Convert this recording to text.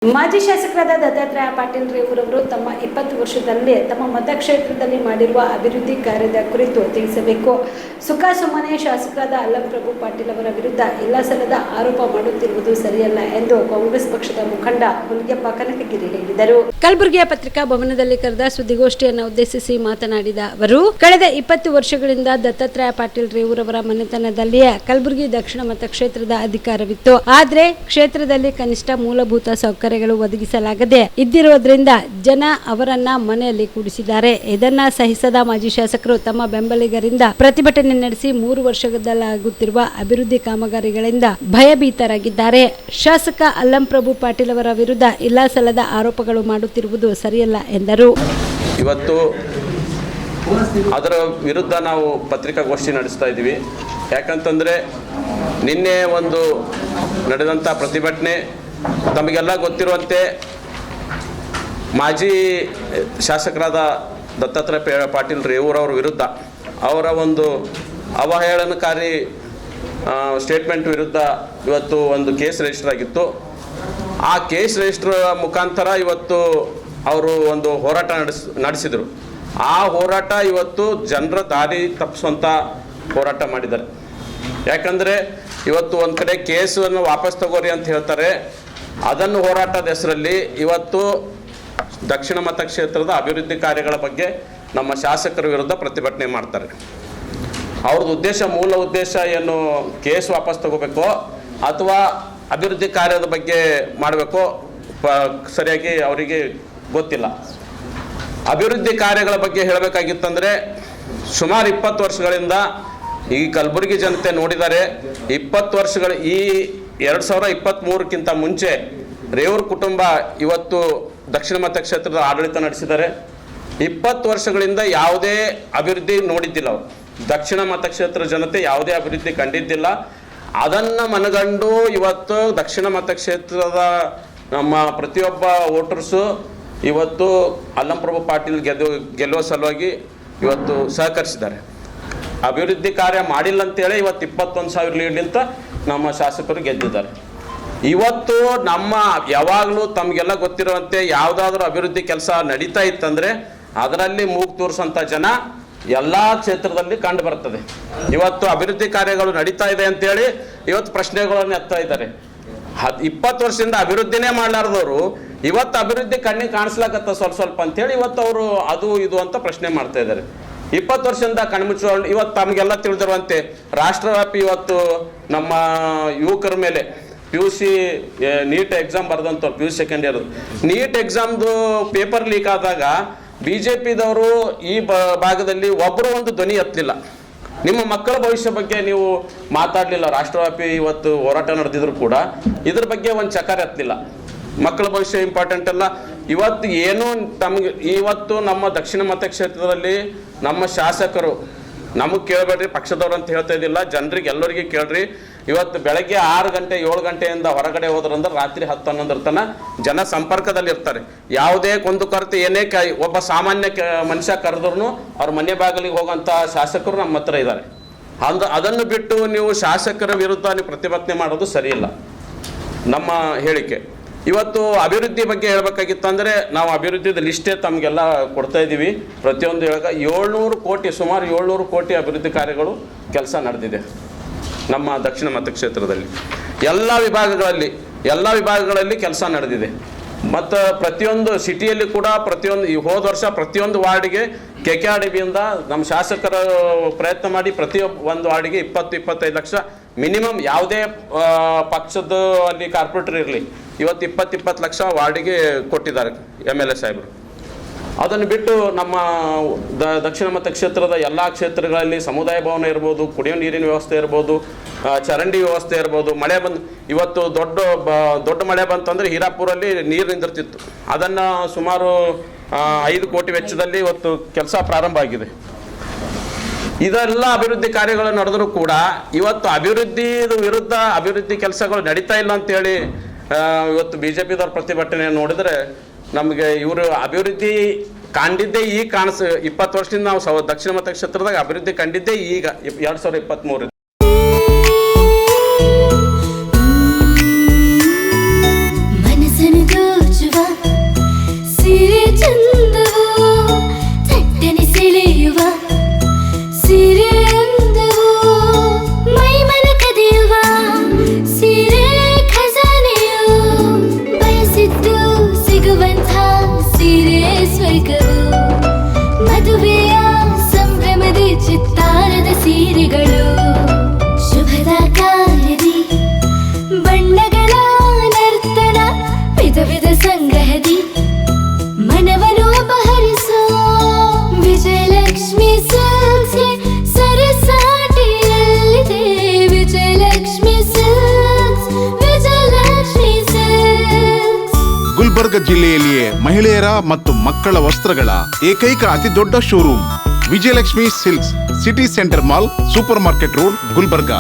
ಮಾಜಿ ಶಾಸಕರಾದ ದತ್ತಾತ್ರೇಯ ಪಾಟೀಲ್ ರೇವೂರವರು ತಮ್ಮ 20 ವರ್ಷದಲ್ಲಿ ತಮ್ಮ ಮತಕ್ಷೇತ್ರದಲ್ಲಿ ಮಾಡಿರುವ ಅಭಿವೃದ್ಧಿ ಕಾರ್ಯದ ಕುರಿತು ತಿಳಿಸಬೇಕು. ಸುಖಾಸುಮ್ಮನೆ ಶಾಸಕರಾದ ಅಲ್ಲಂಪ್ರಭು ಪಾಟೀಲ್ ಅವರ ವಿರುದ್ಧ ಇಲ್ಲಸಲ್ಲದ ಆರೋಪ ಮಾಡುತ್ತಿರುವುದು ಸರಿಯಲ್ಲ ಎಂದು ಕಾಂಗ್ರೆಸ್ ಪಕ್ಷದ ಮುಖಂಡ ಹುಲಿಗೆಪ್ಪ ಕನಕಗಿರಿ ಹೇಳಿದರು. ಕಲಬುರಗಿಯ ಪತ್ರಿಕಾ ಭವನದಲ್ಲಿ ಕರೆದ ಸುದ್ದಿಗೋಷ್ಠಿಯನ್ನು ಉದ್ದೇಶಿಸಿ ಮಾತನಾಡಿದ ಅವರು, ಕಳೆದ 20 ವರ್ಷಗಳಿಂದ ದತ್ತಾತ್ರೇಯ ಪಾಟೀಲ್ ರೇವೂರವರ ಮನೆತನದಲ್ಲಿಯೇ ಕಲಬುರಗಿ ದಕ್ಷಿಣ ಮತಕ್ಷೇತ್ರದ ಅಧಿಕಾರವಿತ್ತು. ಆದರೆ ಕ್ಷೇತ್ರದಲ್ಲಿ ಕನಿಷ್ಠ ಮೂಲಭೂತ ಸೌಕರ್ಯಗಳು ಒದಗಿಸಲಾಗದೆ ಇದ್ದಿರುವುದರಿಂದ ಜನ ಅವರನ್ನ ಮನೆಯಲ್ಲಿ ಕೂಡಿಸಿದ್ದಾರೆ. ಇದನ್ನ ಸಹಿಸದ ಮಾಜಿ ಶಾಸಕರು ತಮ್ಮ ಬೆಂಬಲಿಗರಿಂದ ಪ್ರತಿಭಟನೆ ನಡೆಸಿ 3 ವರ್ಷದಲ್ಲಾಗುತ್ತಿರುವ ಅಭಿವೃದ್ಧಿ ಕಾಮಗಾರಿಗಳಿಂದ ಭಯಭೀತರಾಗಿದ್ದಾರೆ. ಶಾಸಕ ಅಲ್ಲಂಪ್ರಭು ಪಾಟೀಲ್ ಅವರ ವಿರುದ್ಧ ಇಲ್ಲಸಲ್ಲದ ಆರೋಪಗಳು ಮಾಡುತ್ತಿರುವುದು ಸರಿಯಲ್ಲ ಎಂದರು. ಇವತ್ತು ಅದರ ವಿರುದ್ಧ ನಾವು ಪತ್ರಿಕಾಗೋಷ್ಠಿ ನಡೆಸ್ತಾ ಇದ್ದೀವಿ. ಯಾಕಂತಂದರೆ ನಿನ್ನೆ ಒಂದು ನಡೆದಂಥ ಪ್ರತಿಭಟನೆ ತಮಗೆಲ್ಲ ಗೊತ್ತಿರುವಂತೆ ಮಾಜಿ ಶಾಸಕರಾದ ದತ್ತಾತ್ರೇಯ ಪಾಟೀಲ್ ರೇವೂರವ್ರ ವಿರುದ್ಧ ಅವರ ಒಂದು ಅವಹೇಳನಕಾರಿ ಸ್ಟೇಟ್ಮೆಂಟ್ ವಿರುದ್ಧ ಇವತ್ತು ಒಂದು ಕೇಸ್ ರಿಜಿಸ್ಟರ್ ಆಗಿತ್ತು. ಆ ಕೇಸ್ ರಿಜಿಸ್ಟರ್ ಮುಖಾಂತರ ಇವತ್ತು ಅವರು ಒಂದು ಹೋರಾಟ ನಡೆಸಿದರು. ಆ ಹೋರಾಟ ಇವತ್ತು ಜನರ ದಾರಿ ತಪ್ಪಿಸುವಂಥ ಹೋರಾಟ ಮಾಡಿದ್ದಾರೆ. ಯಾಕಂದರೆ ಇವತ್ತು ಒಂದು ಕಡೆ ಕೇಸನ್ನು ವಾಪಸ್ ತಗೋರಿ ಅಂತ ಹೇಳ್ತಾರೆ. ಅದನ್ನು ಹೋರಾಟದ ಹೆಸರಲ್ಲಿ ಇವತ್ತು ದಕ್ಷಿಣ ಮತಕ್ಷೇತ್ರದ ಅಭಿವೃದ್ಧಿ ಕಾರ್ಯಗಳ ಬಗ್ಗೆ ನಮ್ಮ ಶಾಸಕರ ವಿರುದ್ಧ ಪ್ರತಿಭಟನೆ ಮಾಡ್ತಾರೆ. ಅವ್ರದ್ದು ಮೂಲ ಉದ್ದೇಶ ಏನು ಕೇಸ್ ವಾಪಸ್ ತಗೋಬೇಕೋ ಅಥವಾ ಅಭಿವೃದ್ಧಿ ಕಾರ್ಯದ ಬಗ್ಗೆ ಮಾಡಬೇಕೋ ಸರಿಯಾಗಿ ಅವರಿಗೆ ಗೊತ್ತಿಲ್ಲ. ಅಭಿವೃದ್ಧಿ ಕಾರ್ಯಗಳ ಬಗ್ಗೆ ಹೇಳಬೇಕಾಗಿತ್ತಂದರೆ ಸುಮಾರು 20 ವರ್ಷಗಳಿಂದ ಈ ಕಲಬುರಗಿ ಜನತೆ ನೋಡಿದ್ದಾರೆ. 20 ವರ್ಷಗಳ ಈ 2023ಕ್ಕಿಂತ ಮುಂಚೆ ರೇವೂರ್ ಕುಟುಂಬ ಇವತ್ತು ದಕ್ಷಿಣ ಮತಕ್ಷೇತ್ರದ ಆಡಳಿತ ನಡೆಸಿದ್ದಾರೆ. 20 ವರ್ಷಗಳಿಂದ ಯಾವುದೇ ಅಭಿವೃದ್ಧಿ ನೋಡಿದ್ದಿಲ್ಲ ಅವರು. ದಕ್ಷಿಣ ಮತಕ್ಷೇತ್ರ ಜನತೆ ಯಾವುದೇ ಅಭಿವೃದ್ಧಿ ಕಂಡಿದ್ದಿಲ್ಲ. ಅದನ್ನು ಮನಗಂಡು ಇವತ್ತು ದಕ್ಷಿಣ ಮತಕ್ಷೇತ್ರದ ನಮ್ಮ ಪ್ರತಿಯೊಬ್ಬ ವೋಟರ್ಸು ಇವತ್ತು ಅಲ್ಲಂಪ್ರಭು ಪಾಟೀಲ್ ಗೆಲ್ಲುವ ಸಲುವಾಗಿ ಇವತ್ತು ಸಹಕರಿಸಿದ್ದಾರೆ. ಅಭಿವೃದ್ಧಿ ಕಾರ್ಯ ಮಾಡಿಲ್ಲ ಅಂತೇಳಿ ಇವತ್ತು 21,000 ಲೀಡ್ಲಿಂತ ನಮ್ಮ ಶಾಸಕರು ಗೆದ್ದಿದ್ದಾರೆ. ಇವತ್ತು ನಮ್ಮ ಯಾವಾಗಲೂ ತಮಗೆಲ್ಲ ಗೊತ್ತಿರುವಂತೆ ಯಾವುದಾದ್ರೂ ಅಭಿವೃದ್ಧಿ ಕೆಲಸ ನಡೀತಾ ಇತ್ತಂದರೆ ಅದರಲ್ಲಿ ಮೂಗು ತೋರಿಸೋಂಥ ಜನ ಎಲ್ಲ ಕ್ಷೇತ್ರದಲ್ಲಿ ಕಂಡು ಬರ್ತದೆ. ಇವತ್ತು ಅಭಿವೃದ್ಧಿ ಕಾರ್ಯಗಳು ನಡೀತಾ ಇದೆ ಅಂತೇಳಿ ಇವತ್ತು ಪ್ರಶ್ನೆಗಳನ್ನು ಎತ್ತಾ ಇದ್ದಾರೆ. 20 ವರ್ಷದಿಂದ ಅಭಿವೃದ್ಧಿನೇ ಮಾಡಲಾರ್ದವರು ಇವತ್ತು ಅಭಿವೃದ್ಧಿ ಕಣ್ಣಿಗೆ ಕಾಣಿಸ್ಲಾಕತ್ತ ಸ್ವಲ್ಪ ಅಂತೇಳಿ ಇವತ್ತು ಅವರು ಅದು ಇದು ಅಂತ ಪ್ರಶ್ನೆ ಮಾಡ್ತಾ ಇದ್ದಾರೆ. 20 ವರ್ಷದಿಂದ ಕಣ್ಮುಚ್ಚುವ ಇವತ್ತು ತಮಗೆಲ್ಲ ತಿಳಿದಿರುವಂತೆ ರಾಷ್ಟ್ರವ್ಯಾಪಿ ಇವತ್ತು ನಮ್ಮ ಯುವಕರ ಮೇಲೆ PUC ನೀಟ್ ಎಕ್ಸಾಮ್ ಬರೆದಂಥವ್ರು PUC ಸೆಕೆಂಡ್ ಇಯರ್ ನೀಟ್ ಎಕ್ಸಾಮ್ದು ಪೇಪರ್ ಲೀಕ್ ಆದಾಗ BJPದವರು ಈ ಭಾಗದಲ್ಲಿ ಒಬ್ಬರು ಒಂದು ಧ್ವನಿ ಎತ್ತಲಿಲ್ಲ. ನಿಮ್ಮ ಮಕ್ಕಳ ಭವಿಷ್ಯ ಬಗ್ಗೆ ನೀವು ಮಾತಾಡಲಿಲ್ಲ. ರಾಷ್ಟ್ರವ್ಯಾಪಿ ಇವತ್ತು ಹೋರಾಟ ನಡೆದಿದ್ರು ಕೂಡ ಇದ್ರ ಬಗ್ಗೆ ಒಂದು ಚಕಾರ ಎತ್ತಲಿಲ್ಲ. ಮಕ್ಕಳ ಭವಿಷ್ಯ ಇಂಪಾರ್ಟೆಂಟ್ ಅಲ್ಲ. ಇವತ್ತು ಏನು ತಮಗೆ ಇವತ್ತು ನಮ್ಮ ದಕ್ಷಿಣ ಮತಕ್ಷೇತ್ರದಲ್ಲಿ ನಮ್ಮ ಶಾಸಕರು ನಮಗೆ ಕೇಳಬೇಡ್ರಿ ಪಕ್ಷದವ್ರು ಅಂತ ಹೇಳ್ತಾ ಇದ್ದಿಲ್ಲ, ಜನರಿಗೆ ಎಲ್ಲರಿಗೂ ಕೇಳ್ರಿ. ಇವತ್ತು ಬೆಳಗ್ಗೆ 6 ಗಂಟೆ 7 ಗಂಟೆಯಿಂದ ಹೊರಗಡೆ ಹೋದ್ರಂದ್ರೆ ರಾತ್ರಿ 10-11 ತನಕ ಜನ ಸಂಪರ್ಕದಲ್ಲಿ ಇರ್ತಾರೆ. ಯಾವುದೇ ಕುಂದುಕೊರತೆ ಏನೇ ಒಬ್ಬ ಸಾಮಾನ್ಯ ಮನುಷ್ಯ ಕರೆದ್ರೂ ಅವ್ರ ಮನೆ ಬಾಗಿಲಿಗೆ ಹೋಗೋಂಥ ಶಾಸಕರು ನಮ್ಮ ಹತ್ರ ಇದ್ದಾರೆ. ಅದನ್ನು ಬಿಟ್ಟು ನೀವು ಶಾಸಕರ ವಿರುದ್ಧ ನೀವು ಪ್ರತಿಭಟನೆ ಮಾಡೋದು ಸರಿಯಿಲ್ಲ. ನಮ್ಮ ಹೇಳಿಕೆ ಇವತ್ತು ಅಭಿವೃದ್ಧಿ ಬಗ್ಗೆ ಹೇಳಬೇಕಾಗಿತ್ತಂದರೆ ನಾವು ಅಭಿವೃದ್ಧಿದ ಲಿಸ್ಟೇ ತಮಗೆಲ್ಲ ಕೊಡ್ತಾ ಇದ್ದೀವಿ. ಪ್ರತಿಯೊಂದು ಹೇಳಕ 700 ಕೋಟಿ ಸುಮಾರು 700 ಕೋಟಿ ಅಭಿವೃದ್ಧಿ ಕಾರ್ಯಗಳು ಕೆಲಸ ನಡೆದಿದೆ ನಮ್ಮ ದಕ್ಷಿಣ ಮತಕ್ಷೇತ್ರದಲ್ಲಿ. ಎಲ್ಲ ವಿಭಾಗಗಳಲ್ಲಿ ಕೆಲಸ ನಡೆದಿದೆ. ಮತ್ತು ಪ್ರತಿಯೊಂದು ಸಿಟಿಯಲ್ಲಿ ಕೂಡ ಹೋದ ವರ್ಷ ಪ್ರತಿಯೊಂದು ವಾರ್ಡಿಗೆ KKRDBಯಿಂದ ನಮ್ಮ ಶಾಸಕರ ಪ್ರಯತ್ನ ಮಾಡಿ ಒಂದು ವಾರ್ಡಿಗೆ 20-25 ಲಕ್ಷ ಮಿನಿಮಮ್ ಯಾವುದೇ ಪಕ್ಷದ ಅಲ್ಲಿ ಕಾರ್ಪೊರೇಟರ್ ಇರಲಿ ಇವತ್ತು 20-20 ಲಕ್ಷ ವಾರ್ಡಿಗೆ ಕೊಟ್ಟಿದ್ದಾರೆ MLA ಸಾಹೇಬರು. ಅದನ್ನು ಬಿಟ್ಟು ನಮ್ಮ ದಕ್ಷಿಣ ಮತಕ್ಷೇತ್ರದ ಎಲ್ಲ ಕ್ಷೇತ್ರಗಳಲ್ಲಿ ಸಮುದಾಯ ಭವನ ಇರ್ಬೋದು, ಕುಡಿಯೋ ನೀರಿನ ವ್ಯವಸ್ಥೆ ಇರ್ಬೋದು, ಚರಂಡಿ ವ್ಯವಸ್ಥೆ ಇರ್ಬೋದು. ಮಳೆ ಇವತ್ತು ದೊಡ್ಡ ಮಳೆ ಬಂತಂದರೆ ಹೀರಾಪುರಲ್ಲಿ ನೀರು ನಿಂದಿರ್ತಿತ್ತು. ಅದನ್ನು ಸುಮಾರು 5 ಕೋಟಿ ವೆಚ್ಚದಲ್ಲಿ ಇವತ್ತು ಕೆಲಸ ಪ್ರಾರಂಭ ಆಗಿದೆ. ಇದೆಲ್ಲ ಅಭಿವೃದ್ಧಿ ಕಾರ್ಯಗಳು ನಡೆದರೂ ಕೂಡ ಇವತ್ತು ಅಭಿವೃದ್ಧಿ ವಿರುದ್ಧ ಅಭಿವೃದ್ಧಿ ಕೆಲಸಗಳು ನಡೀತಾ ಇಲ್ಲ ಅಂತೇಳಿ ಇವತ್ತು BJPದವ್ರ ಪ್ರತಿಭಟನೆ ನೋಡಿದರೆ ನಮಗೆ ಇವರು ಅಭಿವೃದ್ಧಿ ಕಂಡಿದ್ದೇ ಈಗ 20 ವರ್ಷದಿಂದ ನಾವು ದಕ್ಷಿಣ ಮತಕ್ಷೇತ್ರದಾಗ ಅಭಿವೃದ್ಧಿ ಕಂಡಿದ್ದೇ ಈಗ 2023. ಮನಸ್ಸನ್ನು ಗುಲ್ಬರ್ಗ ಜಿಲ್ಲೆಯಲ್ಲಿಯೇ ಮಹಿಳೆಯರ ಮತ್ತು ಮಕ್ಕಳ ವಸ್ತ್ರಗಳ ಏಕೈಕ ಅತಿ ದೊಡ್ಡ showroom Vijayalakshmi silks, city centre mall, super market road, Gulbarga.